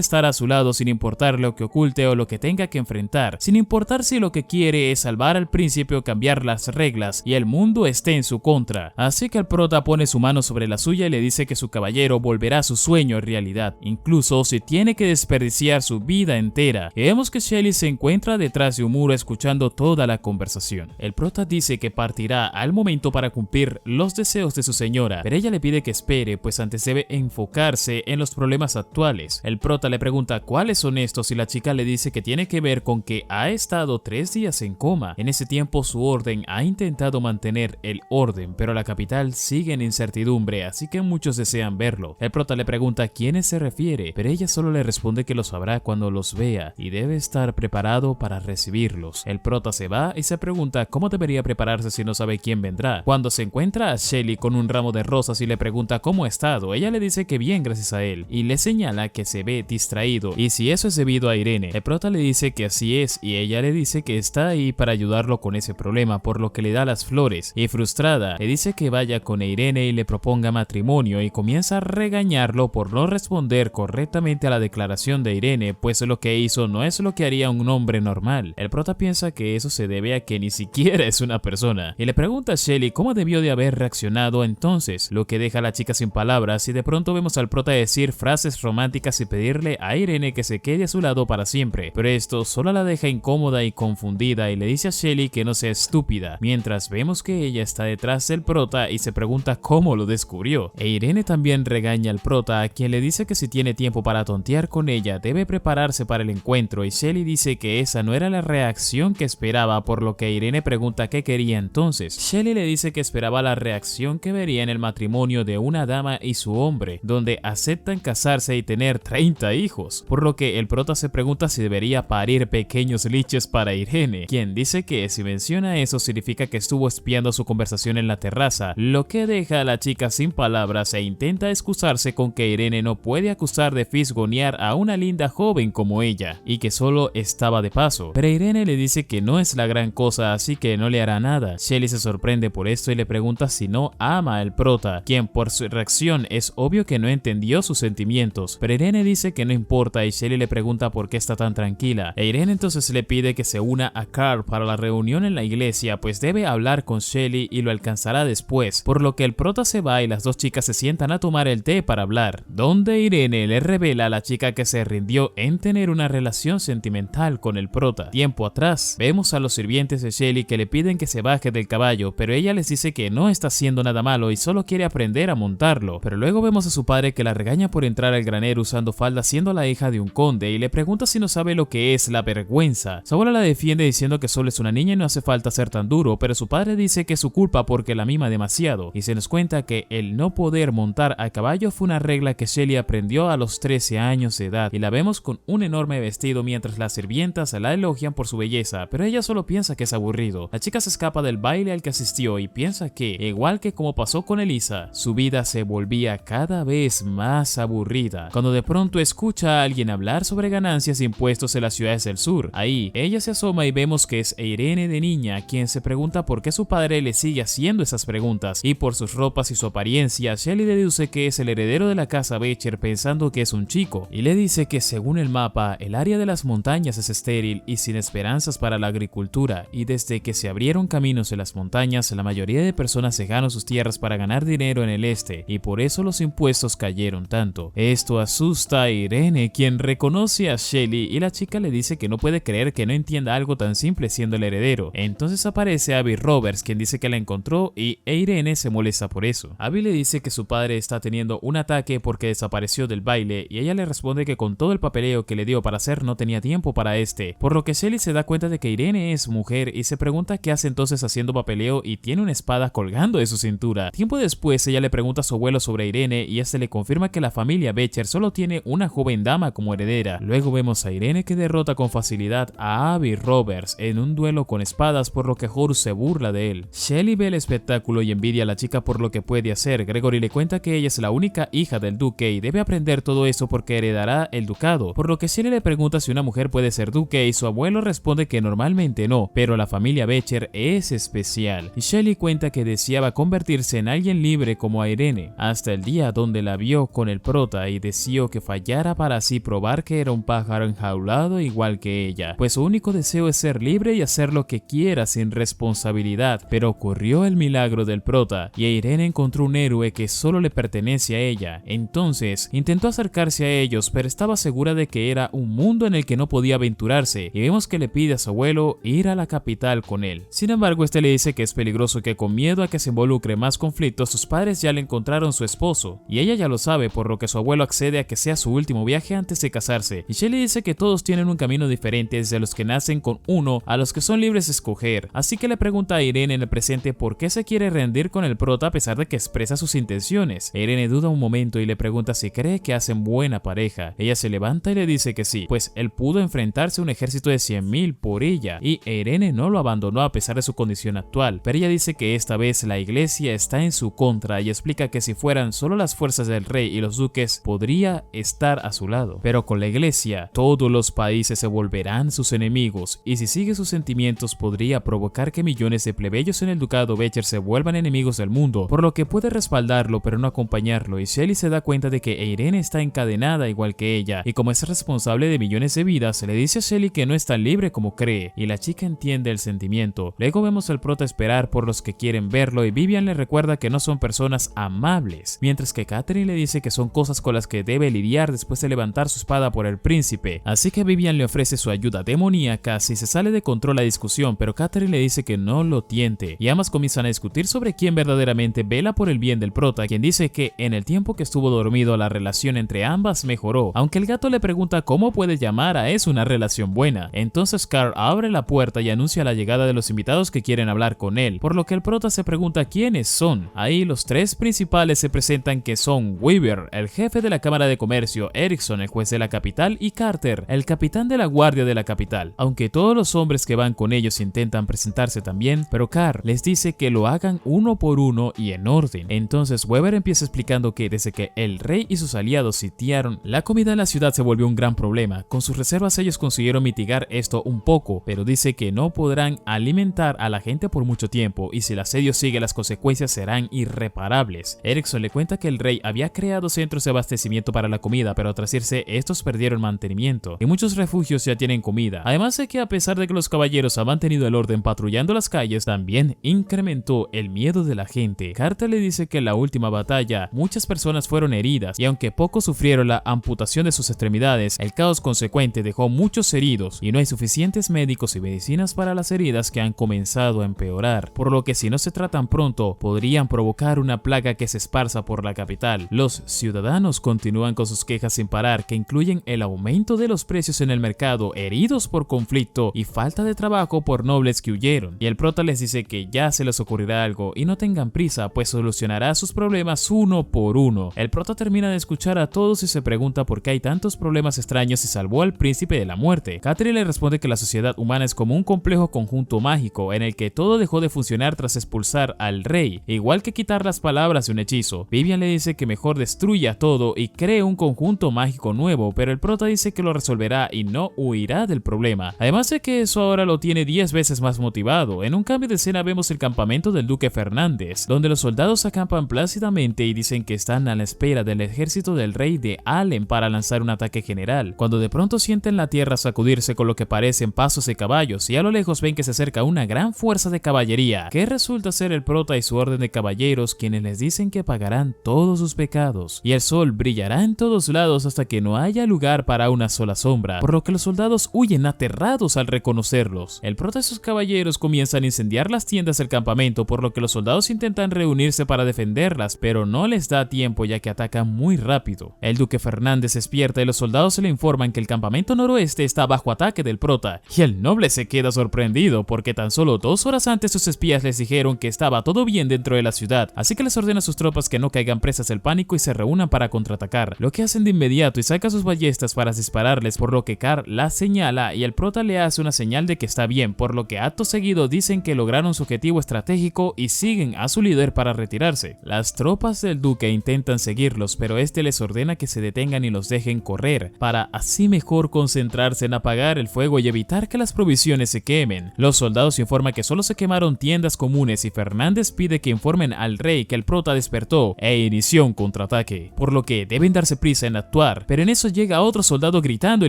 estar a su lado sin importar lo que oculte o lo que tenga que enfrentar, sin importar si lo que quiere es salvar al príncipe o cambiar las reglas y el mundo esté en su contra. Así que el prota pone su mano sobre la suya y le dice que su caballero volverá su sueño realidad, incluso si tiene que desperdiciar su vida entera. Y vemos que Shelly se encuentra detrás de un muro escuchando toda la conversación. El prota dice que partirá al momento para cumplir los deseos de su señora, pero ella le pide que espere, pues antes debe enfocarse en los problemas actuales. El prota le pregunta cuáles son estos y la chica le dice que tiene que ver con que ha estado 3 días en coma. En ese tiempo su orden ha intentado mantener el orden, pero la capital sigue en incertidumbre, así que muchos desean verlo. El prota le pregunta a quiénes se refiere, pero ella solo le responde que lo sabrá cuando los vea y debe estar preparado para recibirlos. El prota se va y se pregunta cómo debería prepararse si no sabe quién vendrá. Cuando se encuentra a Shelly con un ramo de rosas y le pregunta cómo ha estado, ella le dice que bien gracias a él y le señala que se ve distraído y si eso es debido a Irene. El prota le dice que así es y ella le dice que está ahí para ayudarlo con ese problema, por lo que le da las flores y frustrada le dice que vaya con Irene y le proponga matrimonio y comienza a regañarlo por no responder correctamente a la declaración de Irene, pues lo que hizo no es lo que haría un hombre normal. El prota piensa que eso se debe a que ni siquiera es una persona y le pregunta a Shelly cómo debió de haber reaccionado entonces, lo que deja a la chica sin palabras y de pronto vemos al prota decir frases románticas y pedirle a Irene que se quede a su lado para siempre, pero esto solo la deja incómoda y confundida y le dice a Shelly que no sea estúpida, mientras vemos que ella está detrás del prota y se pregunta cómo lo descubrió. E Irene también regaña al prota, a quien le dice que si tiene tiempo para tontear con ella debe prepararse para el encuentro, y Shelly dice que esa no era la reacción que esperaba, por lo que Irene pregunta qué quería entonces. Shelly le dice que esperaba la reacción que vería en el matrimonio de una dama y su hombre, donde aceptan casarse y tener 30 hijos, por lo que el prota se pregunta si debería parir pequeños liches para Irene, quien dice que si menciona eso significa que estuvo espiando su conversación en la terraza, lo que deja a la chica sin palabras e intenta excusarse con que Irene no puede acusar de fisgonear a una linda joven como ella y que solo estaba de paso, pero Irene le dice que no es la gran cosa, así que no le hará nada. Shelly se sorprende por esto y le pregunta si no ama al prota, quien por su reacción es obvio que no entendió sus sentimientos, pero Irene dice que no importa y Shelly le pregunta por qué está tan tranquila. E Irene entonces le pide que se una a Carl para la reunión en la iglesia, pues debe hablar con Shelly y lo alcanzará después, por lo que el prota se va y las dos chicas se sientan a tomar el té para hablar, donde Irene le revela a la chica que se rindió en tener una relación sentimental con el prota. Tiempo atrás, vemos a los sirvientes de Shelly que le piden que se baje del caballo, pero ella les dice que no está haciendo nada malo y solo quiere aprender a montarlo. Pero luego vemos a su padre que la regaña por entrar al granero usando falda siendo la hija de un conde y le pregunta si no sabe lo que es la vergüenza. Su abuela la defiende diciendo que solo es una niña y no hace falta ser tan duro, pero su padre dice que es su culpa porque la mima demasiado y se nos cuenta que el no poder montar a caballo fue una regla que Shelly aprendió a los 13 años de edad y la vemos con un enorme vestido mientras las sirvientas la elogian por su belleza, pero ella solo piensa que es aburrido. La chica se escapa del baile al que asistió y piensa que, igual que como pasó con Elisa, su vida se volvía cada vez más aburrida, cuando de pronto escucha a alguien hablar sobre ganancias e impuestos en las ciudades del sur. Ahí, ella se asoma y vemos que es Irene de niña, quien se pregunta por qué su padre le sigue haciendo esas preguntas, y por sus ropas y su apariencia, Shelly deduce que es el heredero de la casa Becher pensando que es un chico, y le dice que según el mapa, el área de las montañas es estéril y sin esperanzas para la agricultura, y desde que se abrieron caminos en las montañas, la mayoría de personas dejaron sus tierras para ganar dinero en el este, y por eso los impuestos cayeron tanto. Esto asusta a Irene, quien reconoce a Shelly, y la chica le dice que no puede creer que no entienda algo tan simple siendo el heredero. Entonces aparece Abby Roberts, quien dice que la encontró, y Irene se molesta por eso. Abby le dice que su padre está teniendo un ataque porque desapareció del baile, y ella le responde que con todo el papeleo que le dio para hacer no tenía tiempo para por lo que Shelly se da cuenta de que Irene es mujer y se pregunta qué hace entonces haciendo papeleo y tiene una espada colgando de su cintura. Tiempo después ella le pregunta a su abuelo sobre Irene y este le confirma que la familia Becher solo tiene una joven dama como heredera. Luego vemos a Irene que derrota con facilidad a Abby Roberts en un duelo con espadas, por lo que Horus se burla de él. Shelly ve el espectáculo y envidia a la chica por lo que puede hacer. Gregory le cuenta que ella es la única hija del duque y debe aprender todo eso porque heredará el ducado, por lo que Shelly le pregunta si una mujer puede ser duque y su abuelo responde que normalmente no, pero la familia Becher es especial. Y Shelly cuenta que deseaba convertirse en alguien libre como a Irene, hasta el día donde la vio con el prota y deseó que fallara para así probar que era un pájaro enjaulado igual que ella, pues su único deseo es ser libre y hacer lo que quiera sin responsabilidad. Pero ocurrió el milagro del prota y Irene encontró un héroe que solo le pertenece a ella. Entonces intentó acercarse a ellos, pero estaba segura de que era un mundo en el que no podía aventurarse, y vemos que le pide a su abuelo ir a la capital con él. Sin embargo, este le dice que es peligroso y que con miedo a que se involucre más conflictos, sus padres ya le encontraron su esposo, y ella ya lo sabe, por lo que su abuelo accede a que sea su último viaje antes de casarse. Y Shelly dice que todos tienen un camino diferente, desde los que nacen con uno a los que son libres de escoger, así que le pregunta a Irene en el presente por qué se quiere rendir con el prota a pesar de que expresa sus intenciones. Irene duda un momento y le pregunta si cree que hacen buena pareja. Ella se levanta y le dice que sí, pues él pudo enfrentarse a un ejército de 100,000 por ella, y Irene no lo abandonó a pesar de su condición actual, pero ella dice que esta vez la iglesia está en su contra y explica que si fueran solo las fuerzas del rey y los duques podría estar a su lado, pero con la iglesia todos los países se volverán sus enemigos, y si sigue sus sentimientos podría provocar que millones de plebeyos en el ducado Becher se vuelvan enemigos del mundo, por lo que puede respaldarlo pero no acompañarlo. Y Shelly se da cuenta de que Irene está encadenada igual que ella, y como es responsable de millones de vidas, le dice a Shelly que no es tan libre como cree, y la chica entiende el sentimiento. Luego vemos al prota esperar por los que quieren verlo, y Vivian le recuerda que no son personas amables, mientras que Catherine le dice que son cosas con las que debe lidiar después de levantar su espada por el príncipe. Así que Vivian le ofrece su ayuda demoníaca si se sale de control la discusión, pero Catherine le dice que no lo tiente, y ambas comienzan a discutir sobre quién verdaderamente vela por el bien del prota, quien dice que en el tiempo que estuvo dormido la relación entre ambas mejoró, aunque el gato le pregunta cómo puede llamar a eso una relación buena. Entonces Carl abre la puerta y anuncia la llegada de los invitados que quieren hablar con él, por lo que el prota se pregunta quiénes son. Ahí los tres principales se presentan, que son Weaver, el jefe de la Cámara de Comercio, Erickson, el juez de la capital, y Carter, el capitán de la guardia de la capital. Aunque todos los hombres que van con ellos intentan presentarse también, pero Carl les dice que lo hagan uno por uno y en orden. Entonces Weaver empieza explicando que desde que el rey y sus aliados sitiaron, la comida en la ciudad se volvió un gran problema. Con sus reservas ellos consiguieron mitigar esto un poco, pero dice que no podrán alimentar a la gente por mucho tiempo, y si el asedio sigue las consecuencias serán irreparables. Erickson le cuenta que el rey había creado centros de abastecimiento para la comida, pero tras irse estos perdieron mantenimiento, y muchos refugios ya tienen comida. Además de que a pesar de que los caballeros han mantenido el orden patrullando las calles, también incrementó el miedo de la gente. Carter le dice que en la última batalla muchas personas fueron heridas, y aunque pocos sufrieron la amputación de sus extremidades, el caos consecuente dejó muchos heridos y no hay suficientes médicos y medicinas para las heridas que han comenzado a empeorar, por lo que si no se tratan pronto podrían provocar una plaga que se esparza por la capital. Los ciudadanos continúan con sus quejas sin parar, que incluyen el aumento de los precios en el mercado, heridos por conflicto y falta de trabajo por nobles que huyeron, y el prota les dice que ya se les ocurrirá algo y no tengan prisa, pues solucionará sus problemas uno por uno. El prota termina de escuchar a todos y se pregunta por qué hay tantos problemas extraños y salvó al príncipe de la muerte. Catherine le responde que la sociedad humana es como un complejo conjunto mágico en el que todo dejó de funcionar tras expulsar al rey, igual que quitar las palabras de un hechizo. Vivian le dice que mejor destruya todo y cree un conjunto mágico nuevo, pero el prota dice que lo resolverá y no huirá del problema. Además de que eso ahora lo tiene 10 veces más motivado. En un cambio de escena vemos el campamento del duque Fernández, donde los soldados acampan plácidamente y dicen que están a la espera del ejército del rey de Allen para lanzar un ataque general, cuando de pronto sienten la tierra sacudirse con lo que parecen pasos de caballos, y a lo lejos ven que se acerca una gran fuerza de caballería, que resulta ser el prota y su orden de caballeros, quienes les dicen que pagarán todos sus pecados marcados, y el sol brillará en todos lados hasta que no haya lugar para una sola sombra, por lo que los soldados huyen aterrados al reconocerlos. El prota y sus caballeros comienzan a incendiar las tiendas del campamento, por lo que los soldados intentan reunirse para defenderlas, pero no les da tiempo ya que atacan muy rápido. El duque Fernández despierta y los soldados se le informan que el campamento noroeste está bajo ataque del prota, y el noble se queda sorprendido porque tan solo 2 horas antes sus espías les dijeron que estaba todo bien dentro de la ciudad, así que les ordena a sus tropas que no caigan presas del pánico y se reúnan para contraatacar, lo que hacen de inmediato y saca sus ballestas para dispararles, por lo que Carl la señala y el prota le hace una señal de que está bien, por lo que acto seguido dicen que lograron su objetivo estratégico y siguen a su líder para retirarse. Las tropas del duque intentan seguirlos, pero este les ordena que se detengan y los dejen correr, para así mejor concentrarse en apagar el fuego y evitar que las provisiones se quemen. Los soldados informan que solo se quemaron tiendas comunes y Fernández pide que informen al rey que el prota despertó e inició un contraataque, por lo que deben darse prisa en actuar, pero en eso llega otro soldado gritando y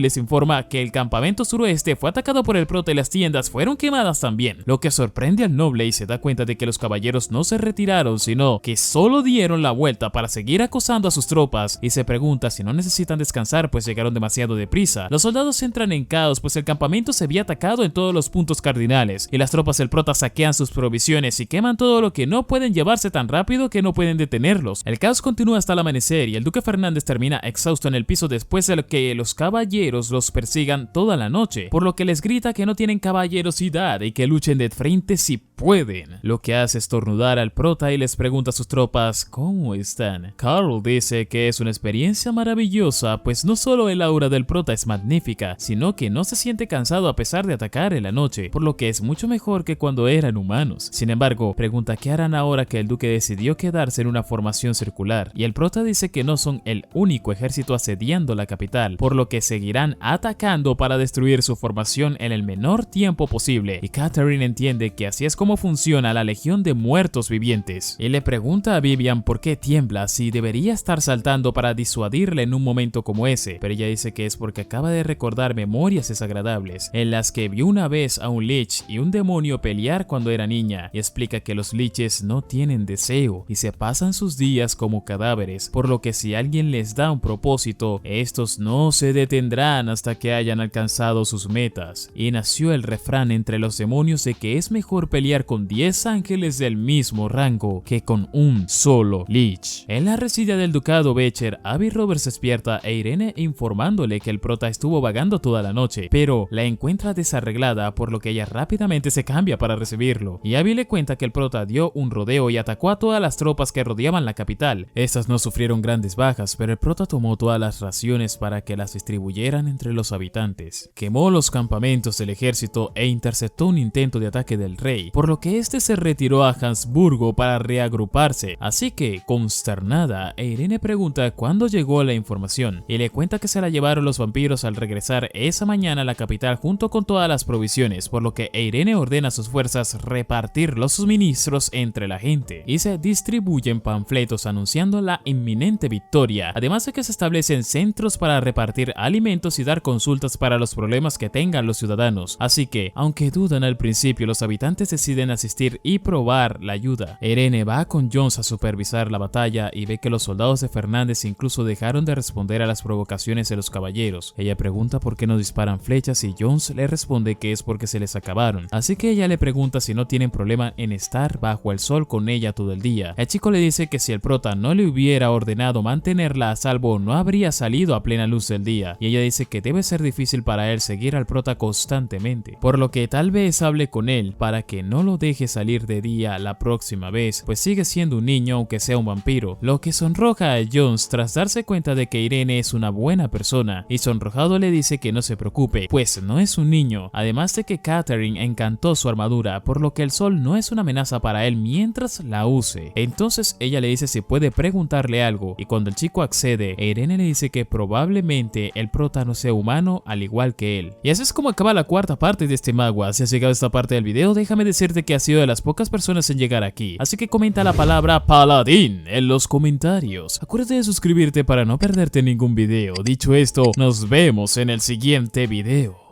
les informa que el campamento suroeste fue atacado por el prota y las tiendas fueron quemadas también, lo que sorprende al noble y se da cuenta de que los caballeros no se retiraron, sino que solo dieron la vuelta para seguir acosando a sus tropas, y se pregunta si no necesitan descansar pues llegaron demasiado deprisa. Los soldados entran en caos pues el campamento se había atacado en todos los puntos cardinales, y las tropas del prota saquean sus provisiones y queman todo lo que no pueden llevarse tan rápido que no pueden detenerlos. El caos continúa hasta el amanecer y el duque Fernández termina exhausto en el piso después de que los caballeros los persigan toda la noche, por lo que les grita que no tienen caballerosidad y que luchen de frente si pueden, lo que hace estornudar al prota y les pregunta a sus tropas cómo están. Carl dice que es una experiencia maravillosa, pues no solo el aura del prota es magnífica, sino que no se siente cansado a pesar de atacar en la noche, por lo que es mucho mejor que cuando eran humanos. Sin embargo, pregunta qué harán ahora que el duque decidió quedarse en una formación circular, y el prota dice que no son el único ejército asediando la capital, por lo que seguirán atacando para destruir su formación en el menor tiempo posible, y Catherine entiende que así es como funciona la legión de muertos vivientes, y le pregunta a Vivian por qué tiembla si debería estar saltando para disuadirle en un momento como ese, pero ella dice que es porque acaba de recordar memorias desagradables en las que vio una vez a un lich y un demonio pelear cuando era niña, y explica que los liches no tienen deseo y se pasan sus días como cadáveres, por lo que si alguien les da un propósito, estos no se detendrán hasta que hayan alcanzado sus metas, y nació el refrán entre los demonios de que es mejor pelear con 10 ángeles del mismo rango que con un solo lich. En la residencia del ducado Becher, Abby Roberts despierta e Irene informándole que el prota estuvo vagando toda la noche, pero la encuentra desarreglada, por lo que ella rápidamente se cambia para recibirlo, y Abby le cuenta que el prota dio un rodeo y atacó a todas las tropas que rodeaban la capital. Estas no sufrieron grandes bajas, pero el prota tomó todas las raciones para que las distribuyeran entre los habitantes, quemó los campamentos del ejército e interceptó un intento de ataque del rey, por lo que este se retiró a Habsburgo para reagruparse, así que consternada, Irene pregunta cuándo llegó la información y le cuenta que se la llevaron los vampiros al regresar esa mañana a la capital junto con todas las provisiones, por lo que Irene ordena a sus fuerzas repartir los suministros entre la gente y se distribuyen panfletos anunciando la inminente victoria, además de que se establecen centros para repartir alimentos y dar consultas para los problemas que tengan los ciudadanos, así que aunque dudan al principio, los habitantes deciden asistir y probar la ayuda. Irene va con Jones a supervisar la batalla y ve que los soldados de Fernández incluso dejaron de responder a las provocaciones de los caballeros. Ella pregunta por qué no disparan flechas y Jones le responde que es porque se les acabaron, así que ella le pregunta si no tienen problema en estar bajo el sol con ella todo el día. El chico le dice que si el prota no le hubiera ordenado mantenerla a salvo no habría salido a plena luz del día, y ella dice que debe ser difícil para él seguir al prota constantemente, por lo que tal vez hable con él para que no lo deje salir de día la próxima vez, pues sigue siendo un niño aunque sea un vampiro, lo que sonroja a Jones tras darse cuenta de que Irene es una buena persona, y sonrojado le dice que no se preocupe, pues no es un niño, además de que Catherine encantó su armadura, por lo que el sol no es una amenaza para él mientras la use. Entonces ella le dice si puede preguntarle algo, y cuando el chico accede, Irene le dice que probablemente el prota no sea humano al igual que él. Y así es como acaba la cuarta parte de este magua. Si has llegado a esta parte del video, déjame decirte que has sido de las pocas personas en llegar aquí, así que comenta la palabra paladín en los comentarios. Acuérdate de suscribirte para no perderte ningún video. Dicho esto, nos vemos en el siguiente video.